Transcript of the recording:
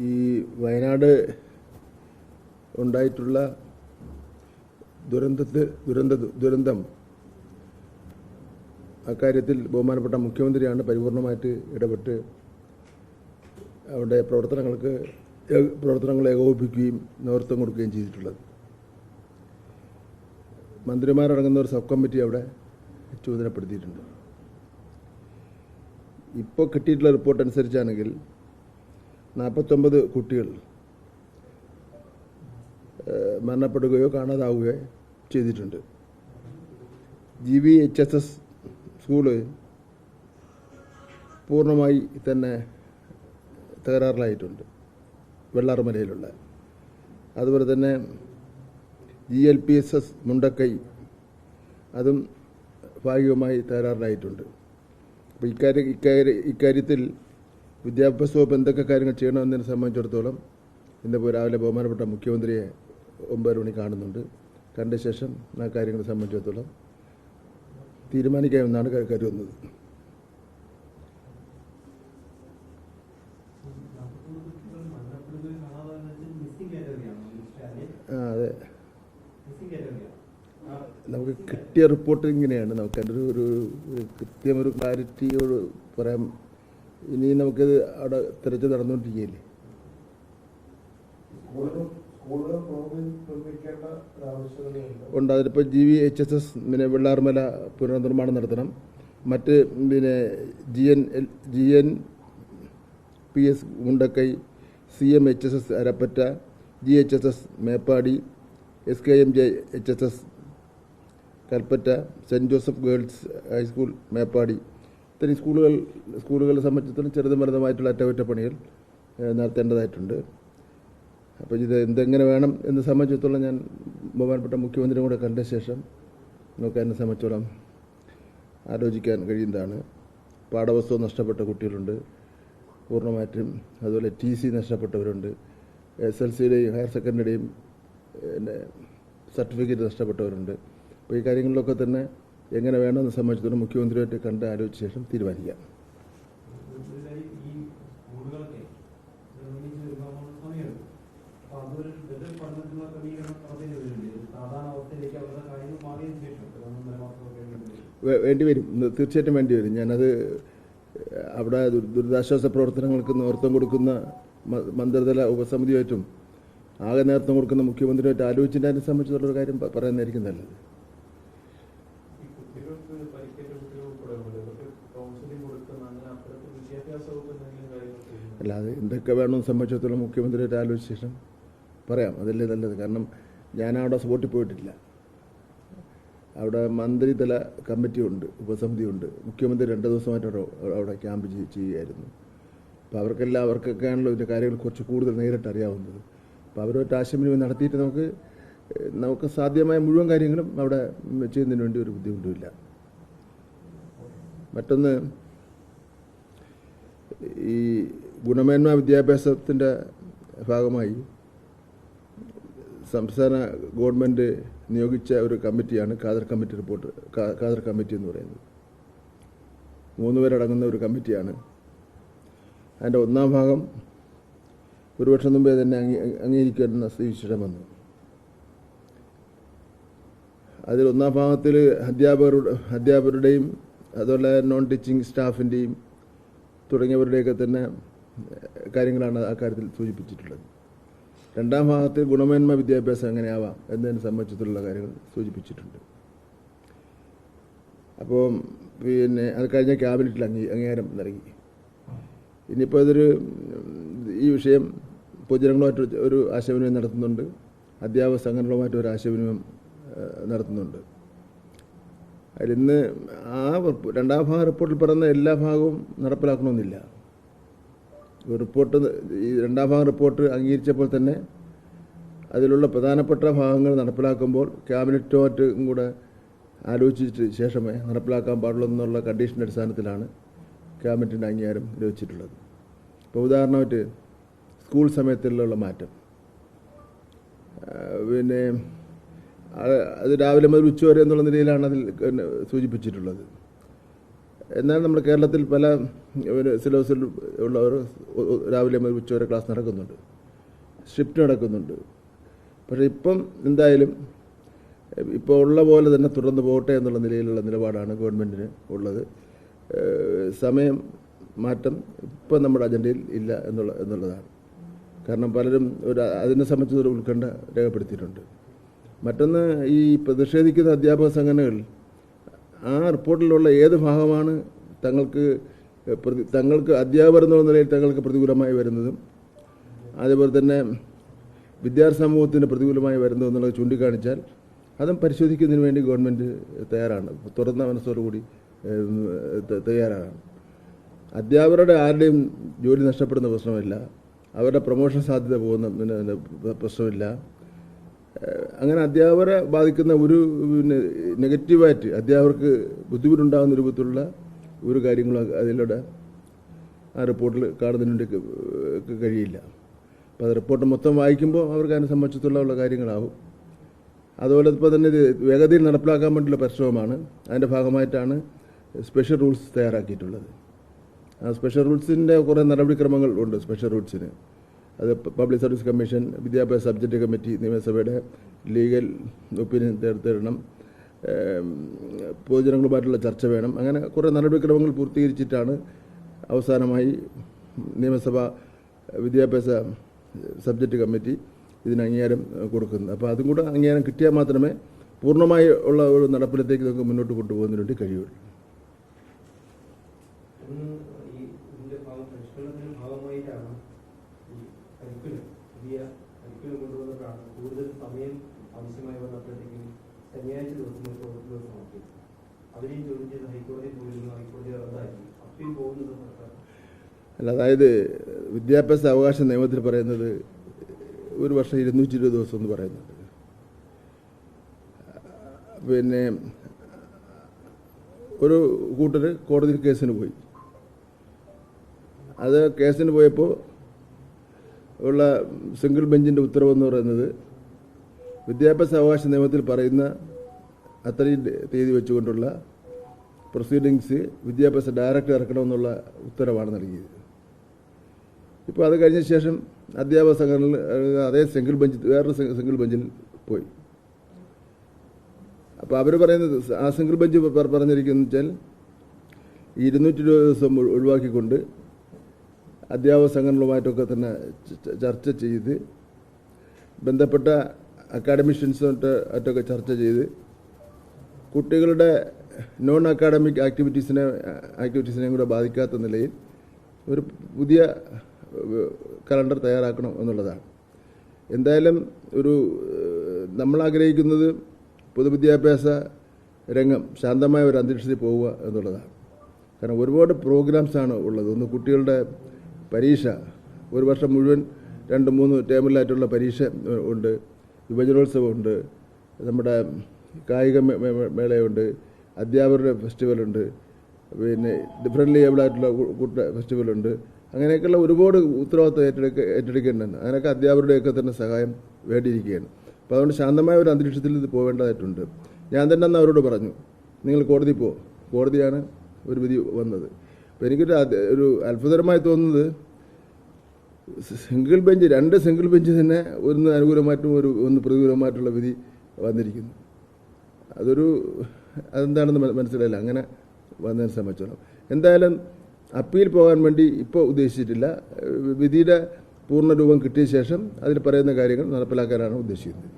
ഈ വയനാട് ഉണ്ടായിട്ടുള്ള ദുരന്തം അക്കാര്യത്തിൽ ബഹുമാനപ്പെട്ട മുഖ്യമന്ത്രിയാണ് പരിപൂർണമായിട്ട് ഇടപെട്ട് അവിടെ പ്രവർത്തനങ്ങൾ ഏകോപിപ്പിക്കുകയും നേതൃത്വം കൊടുക്കുകയും ചെയ്തിട്ടുള്ളത്. മന്ത്രിമാരടങ്ങുന്ന ഒരു സബ് കമ്മിറ്റി അവിടെ ചുമതലപ്പെടുത്തിയിട്ടുണ്ട്. ഇപ്പോൾ കിട്ടിയിട്ടുള്ള റിപ്പോർട്ട് അനുസരിച്ചാണെങ്കിൽ 49 കുട്ടികൾ മരണപ്പെടുകയോ കാണാതാവുകയോ ചെയ്തിട്ടുണ്ട്. GVHSS സ്കൂള് പൂർണ്ണമായി തന്നെ തകരാറിലായിട്ടുണ്ട്, വെള്ളാർമലയിലുള്ള. അതുപോലെ തന്നെ GLPSS മുണ്ടക്കൈ അതും ഭാഗികമായി തകരാറിലായിട്ടുണ്ട്. അപ്പോൾ ഇക്കാര്യത്തിൽ വിദ്യാഭ്യാസ വകുപ്പ് എന്തൊക്കെ കാര്യങ്ങൾ ചെയ്യണമെന്നതിനെ സംബന്ധിച്ചിടത്തോളം ഇന്നിപ്പോൾ രാവിലെ ബഹുമാനപ്പെട്ട മുഖ്യമന്ത്രിയെ 9 മണി കാണുന്നുണ്ട്. കണ്ട ശേഷം ആ കാര്യങ്ങളെ സംബന്ധിച്ചിടത്തോളം തീരുമാനിക്കാമെന്നാണ് കരുതുന്നത്. അതെ, നമുക്ക് കിട്ടിയ റിപ്പോർട്ട് ഇങ്ങനെയാണ്. നമുക്ക് അതിൻ്റെ ഒരു കൃത്യമൊരു ക്ലാരിറ്റിയോട് പറയാം. ഇനി നമുക്കത് അവിടെ തിരച്ചു നടന്നുകൊണ്ടിരിക്കുകയല്ലേ. ഉണ്ട്. അതിലിപ്പോൾ GVHSS വെള്ളാർമല പുനർനിർമ്മാണം നടത്തണം. മറ്റ് GNPS Mundakkai, CMHSS Arappatta, GHSS Meppadi, SKMJHSS Kalpetta, saint Joseph girls high school Meppadi, ഇത്രയും സ്കൂളുകളെ സംബന്ധിച്ചിടത്തോളം ചെറുതും വലുതുമായിട്ടുള്ള അറ്റകുറ്റപ്പണികൾ നടത്തേണ്ടതായിട്ടുണ്ട്. അപ്പോൾ ഇത് എന്തെങ്ങനെ വേണം എന്ന് സംബന്ധിച്ചിടത്തോളം ഞാൻ ബഹുമാനപ്പെട്ട മുഖ്യമന്ത്രിയും കൂടെ കണ്ട ശേഷം നമുക്ക് അതിനെ സംബന്ധിച്ചോളം ആലോചിക്കാൻ കഴിയുന്നതാണ്. പാഠപുസ്തകം നഷ്ടപ്പെട്ട കുട്ടികളുണ്ട് പൂർണ്ണമായിട്ടും. അതുപോലെ TC നഷ്ടപ്പെട്ടവരുണ്ട്. SLCയുടെയും ഹയർ സെക്കൻഡറിയുടെയും സർട്ടിഫിക്കറ്റ് നഷ്ടപ്പെട്ടവരുണ്ട്. അപ്പോൾ ഈ കാര്യങ്ങളിലൊക്കെ തന്നെ എങ്ങനെ വേണമെന്ന് സംബന്ധിച്ചിടത്തോളം മുഖ്യമന്ത്രിയായിട്ട് കണ്ട് ആലോചിച്ച ശേഷം തീരുമാനിക്കാം. വേണ്ടിവരും, തീർച്ചയായിട്ടും വേണ്ടിവരും. ഞാനത് അവിടെ ദുരിതാശ്വാസ പ്രവർത്തനങ്ങൾക്ക് നേതൃത്വം കൊടുക്കുന്ന മന്ത്രിതല ഉപസമിതിയായിട്ടും ആകെ നേതൃത്വം കൊടുക്കുന്ന മുഖ്യമന്ത്രിയായിട്ട് ആലോചിച്ചിട്ട് അതിനെ സംബന്ധിച്ചുള്ളൊരു കാര്യം പറയുന്നതായിരിക്കും നല്ലത്. അല്ലാതെ എന്തൊക്കെ വേണമെന്ന് സംബന്ധിച്ചിടത്തോളം മുഖ്യമന്ത്രിയായിട്ട് ആലോചിച്ച ശേഷം പറയാം. അതല്ലേ നല്ലത്. കാരണം ഞാനവിടെ സ്പോട്ടിൽ പോയിട്ടില്ല. അവിടെ മന്ത്രിതല കമ്മിറ്റിയുണ്ട്, ഉപസമിതിയുണ്ട്. മുഖ്യമന്ത്രി 2 ദിവസമായിട്ട് അവിടെ ക്യാമ്പ് ചെയ്യുകയായിരുന്നു. അപ്പോൾ അവർക്കൊക്കെയാണല്ലോ ഇതിൻ്റെ കാര്യങ്ങൾ കുറച്ച് കൂടുതൽ നേരിട്ട് അറിയാവുന്നത്. അപ്പോൾ അവരുമായിട്ട് ആശയവിനിമയം നടത്തിയിട്ട് നമുക്ക് സാധ്യമായ മുഴുവൻ കാര്യങ്ങളും അവിടെ ചെയ്യുന്നതിന് വേണ്ടി ഒരു ബുദ്ധിമുട്ടുമില്ല. മറ്റൊന്ന്, ഈ ഗുണമേന്മ വിദ്യാഭ്യാസത്തിൻ്റെ ഭാഗമായി സംസ്ഥാന ഗവൺമെൻറ് നിയോഗിച്ച ഒരു കമ്മിറ്റിയാണ് ഖാദർ കമ്മിറ്റി എന്ന് പറയുന്നത്. 3 പേരടങ്ങുന്ന ഒരു കമ്മിറ്റിയാണ്. അതിൻ്റെ 1ാം ഭാഗം ഒരു വർഷം മുമ്പേ തന്നെ അംഗീകരിക്കുന്ന സ്ഥിതിവിശേഷം വന്നു. അതിൽ 1ാം ഭാഗത്തിൽ അധ്യാപകരുടെയും അതുപോലെ നോൺ ടീച്ചിങ് സ്റ്റാഫിൻ്റെയും തുടങ്ങിയവരുടെയൊക്കെ തന്നെ കാര്യങ്ങളാണ് ആ കാര്യത്തിൽ സൂചിപ്പിച്ചിട്ടുള്ളത്. 2ാം ഭാഗത്തിൽ ഗുണമേന്മ വിദ്യാഭ്യാസം എങ്ങനെയാവാം എന്നതിനെ സംബന്ധിച്ചിട്ടുള്ള കാര്യങ്ങൾ സൂചിപ്പിച്ചിട്ടുണ്ട്. അപ്പോൾ അത് കഴിഞ്ഞ ക്യാബിനറ്റിൽ അംഗീകാരം നൽകി. ഇനിയിപ്പോൾ ഈ വിഷയം പൊതുജനങ്ങളുമായിട്ട് ഒരു ആശയവിനിമയം നടത്തുന്നുണ്ട്, അധ്യാപക സംഘടനകളുമായിട്ട് ഒരു ആശയവിനിമയം നടത്തുന്നുണ്ട്. അതിലിന്ന് 2ാം ഭാഗം റിപ്പോർട്ടിൽ പറയുന്ന എല്ലാ ഭാഗവും നടപ്പിലാക്കണമെന്നില്ല. റിപ്പോർട്ട് ഈ 2ാം ഭാഗം റിപ്പോർട്ട് അംഗീകരിച്ചപ്പോൾ തന്നെ അതിലുള്ള പ്രധാനപ്പെട്ട ഭാഗങ്ങൾ നടപ്പിലാക്കുമ്പോൾ ക്യാബിനറ്റുമായിട്ടും കൂടെ ആലോചിച്ചിട്ട് ശേഷമേ നടപ്പിലാക്കാൻ പാടുള്ളൂ എന്നുള്ള കണ്ടീഷൻ്റെ അടിസ്ഥാനത്തിലാണ് ക്യാബിനറ്റിൻ്റെ അംഗീകാരം ലഭിച്ചിട്ടുള്ളത്. ഇപ്പോൾ ഉദാഹരണമായിട്ട് സ്കൂൾ സമയത്തിലുള്ള മാറ്റം, അത് രാവിലെ മുതൽ ഉച്ചവരെ എന്നുള്ള നിലയിലാണ് അതിൽ സൂചിപ്പിച്ചിട്ടുള്ളത്. എന്നാൽ നമ്മുടെ കേരളത്തിൽ പല സിലബസിൽ ഉള്ളവർ രാവിലെ മുതൽ ഉച്ചവരെ ക്ലാസ് നടക്കുന്നുണ്ട്, ഷിഫ്റ്റ് നടക്കുന്നുണ്ട്. പക്ഷേ ഇപ്പം എന്തായാലും ഇപ്പോൾ ഉള്ള പോലെ തന്നെ തുടർന്ന് പോകട്ടെ എന്നുള്ള നിലയിലുള്ള നിലപാടാണ് ഗവൺമെൻറ്റിന് ഉള്ളത്. സമയം മാറ്റം ഇപ്പം നമ്മുടെ അജണ്ടയിൽ ഇല്ല എന്നുള്ളതാണ്. കാരണം പലരും അതിനെ സംബന്ധിച്ചൊരു ഉത്കണ്ഠ രേഖപ്പെടുത്തിയിട്ടുണ്ട്. മറ്റൊന്ന്, ഈ പ്രതിഷേധിക്കുന്ന അധ്യാപക സംഘടനകൾ ആ റിപ്പോർട്ടിലുള്ള ഏത് ഭാഗമാണ് തങ്ങൾക്ക് അധ്യാപകർ എന്നുള്ള നിലയിൽ തങ്ങൾക്ക് പ്രതികൂലമായി വരുന്നതും അതേപോലെ തന്നെ വിദ്യാർത്ഥി സമൂഹത്തിന് പ്രതികൂലമായി വരുന്നത് എന്നുള്ളത് ചൂണ്ടിക്കാണിച്ചാൽ അതും പരിശോധിക്കുന്നതിന് വേണ്ടി ഗവൺമെൻറ് തയ്യാറാണ്, തുറന്ന മനസ്സോടുകൂടി തയ്യാറാണ്. അധ്യാപകരുടെ ആരുടെയും ജോലി നഷ്ടപ്പെടുന്ന പ്രശ്നമില്ല, അവരുടെ പ്രൊമോഷൻ സാധ്യത പോകുന്ന പ്രശ്നമില്ല. അങ്ങനെ അധ്യാപകരെ ബാധിക്കുന്ന ഒരു നെഗറ്റീവായിട്ട് അധ്യാപകർക്ക് ബുദ്ധിമുട്ടുണ്ടാകുന്ന രൂപത്തിലുള്ള ഒരു കാര്യങ്ങളും അതിലൂടെ ആ റിപ്പോർട്ടിൽ കാണുന്നതിന് കഴിയില്ല. അപ്പോൾ അത് റിപ്പോർട്ട് മൊത്തം വായിക്കുമ്പോൾ അവർക്ക് അതിനെ സംബന്ധിച്ചിട്ടുള്ള കാര്യങ്ങളാവും. അതുപോലെ ഇപ്പോൾ തന്നെ ഇത് വേഗതയിൽ നടപ്പിലാക്കാൻ വേണ്ടിയുള്ള പരിശ്രമമാണ്. അതിൻ്റെ ഭാഗമായിട്ടാണ് സ്പെഷ്യൽ റൂൾസ് തയ്യാറാക്കിയിട്ടുള്ളത്. ആ സ്പെഷ്യൽ റൂൾസിൻ്റെ കുറേ നടപടിക്രമങ്ങൾ ഉണ്ട്. സ്പെഷ്യൽ റൂൾസിന് അത് പബ്ലിക് സർവീസ് കമ്മീഷൻ, വിദ്യാഭ്യാസ സബ്ജക്റ്റ് കമ്മിറ്റി, നിയമസഭയുടെ ലീഗൽ ഒപ്പീനിയൻ തേടണം, പൊതുജനങ്ങളുമായിട്ടുള്ള ചർച്ച വേണം. അങ്ങനെ കുറേ നടപടിക്രമങ്ങൾ പൂർത്തീകരിച്ചിട്ടാണ് അവസാനമായി നിയമസഭ വിദ്യാഭ്യാസ സബ്ജക്റ്റ് കമ്മിറ്റി ഇതിന് അംഗീകാരം കൊടുക്കുന്നത്. അപ്പോൾ അതും കൂടെ അംഗീകാരം കിട്ടിയാൽ മാത്രമേ പൂർണ്ണമായി ഉള്ള ഒരു നടപ്പിലത്തേക്ക് നമുക്ക് മുന്നോട്ട് കൊണ്ടുപോകുന്നതിന് വേണ്ടി കഴിയുള്ളൂ. അല്ല, അതായത് വിദ്യാഭ്യാസ അവകാശ നിയമത്തിൽ പറയുന്നത് ഒരു വർഷം 220 ദിവസം എന്ന് പറയുന്നുണ്ട്. പിന്നെ ഒരു കൂട്ടർ കോടതിയിൽ കേസിന് പോയി. അത് കേസിന് പോയപ്പോൾ ഉള്ള സിംഗിൾ ബെഞ്ചിൻ്റെ ഉത്തരവെന്ന് പറയുന്നത് വിദ്യാഭ്യാസ അവകാശ നിയമത്തിൽ പറയുന്ന അത്രയും തീയതി വെച്ചുകൊണ്ടുള്ള പ്രൊസീഡിങ്സ് വിദ്യാഭ്യാസ ഡയറക്ടർ ഇറക്കണമെന്നുള്ള ഉത്തരവാണ് നൽകിയത്. ഇപ്പോൾ അത് കഴിഞ്ഞ ശേഷം അധ്യാപക സംഘടനകൾ അതേ സിംഗിൾ ബെഞ്ച് വേറൊരു സിംഗിൾ ബെഞ്ചിൽ പോയി. അപ്പോൾ അവർ പറയുന്നത്, ആ സിംഗിൾ ബെഞ്ച് പറഞ്ഞിരിക്കുന്നത് വെച്ചാൽ 220 ദിവസം ഒഴിവാക്കിക്കൊണ്ട് അധ്യാപക സംഘടനകളുമായിട്ടൊക്കെ തന്നെ ചർച്ച ചെയ്ത് ബന്ധപ്പെട്ട അക്കാഡമിഷ്യൻസുമായിട്ടൊക്കെ ചർച്ച ചെയ്ത് കുട്ടികളുടെ നോൺ അക്കാഡമിക് ആക്ടിവിറ്റീസിനെയും കൂടെ ബാധിക്കാത്ത നിലയിൽ ഒരു പുതിയ കലണ്ടർ തയ്യാറാക്കണം എന്നുള്ളതാണ്. എന്തായാലും നമ്മൾ ആഗ്രഹിക്കുന്നത് പൊതുവിദ്യാഭ്യാസ രംഗം ശാന്തമായ ഒരു അന്തരീക്ഷത്തിൽ പോവുക എന്നുള്ളതാണ്. കാരണം ഒരുപാട് പ്രോഗ്രാംസാണ് ഉള്ളത്. ഒന്ന്, കുട്ടികളുടെ പരീക്ഷ, ഒരു വർഷം മുഴുവൻ 2-3 ടേമിലായിട്ടുള്ള പരീക്ഷ ഉണ്ട്, യുവജനോത്സവമുണ്ട്, നമ്മുടെ കായിക മേളയുണ്ട്, അധ്യാപകരുടെ ഫെസ്റ്റിവലുണ്ട്, പിന്നെ ഡിഫറൻ്റ്ലി ഏബിളായിട്ടുള്ള ഫെസ്റ്റിവലുണ്ട്. അങ്ങനെയൊക്കെയുള്ള ഒരുപാട് ഉത്തരവാദിത്വം ഏറ്റെടുക്കേണ്ടതാണ്. അതിനൊക്കെ അധ്യാപകരുടെയൊക്കെ തന്നെ സഹായം വേണ്ടിയിരിക്കുകയാണ്. അപ്പോൾ അതുകൊണ്ട് ശാന്തമായ ഒരു അന്തരീക്ഷത്തിൽ ഇത് പോവേണ്ടതായിട്ടുണ്ട്. ഞാൻ തന്നെ അന്ന് അവരോട് പറഞ്ഞു, നിങ്ങൾ കോടതി കോടതിയാണ് ഒരു വിധി വന്നത്. അപ്പോൾ എനിക്കൊരു അത്ഭുതകരമായി തോന്നുന്നത്, സിംഗിൾ ബെഞ്ച്, 2 സിംഗിൾ ബെഞ്ച് തന്നെ ഒന്ന് അനുകൂലമായിട്ടും ഒന്ന് പ്രതികൂലമായിട്ടുള്ള വിധി വന്നിരിക്കുന്നു. അതെന്താണെന്ന് മനസ്സിലായില്ല അങ്ങനെ വന്നതിനെ സംബന്ധിച്ചോളം. എന്തായാലും അപ്പീൽ പോകാൻ വേണ്ടി ഇപ്പോൾ ഉദ്ദേശിച്ചിട്ടില്ല. വിധിയുടെ പൂർണ്ണ രൂപം കിട്ടിയ ശേഷം അതിൽ പറയുന്ന കാര്യങ്ങൾ നടപ്പിലാക്കാനാണ് ഉദ്ദേശിക്കുന്നത്.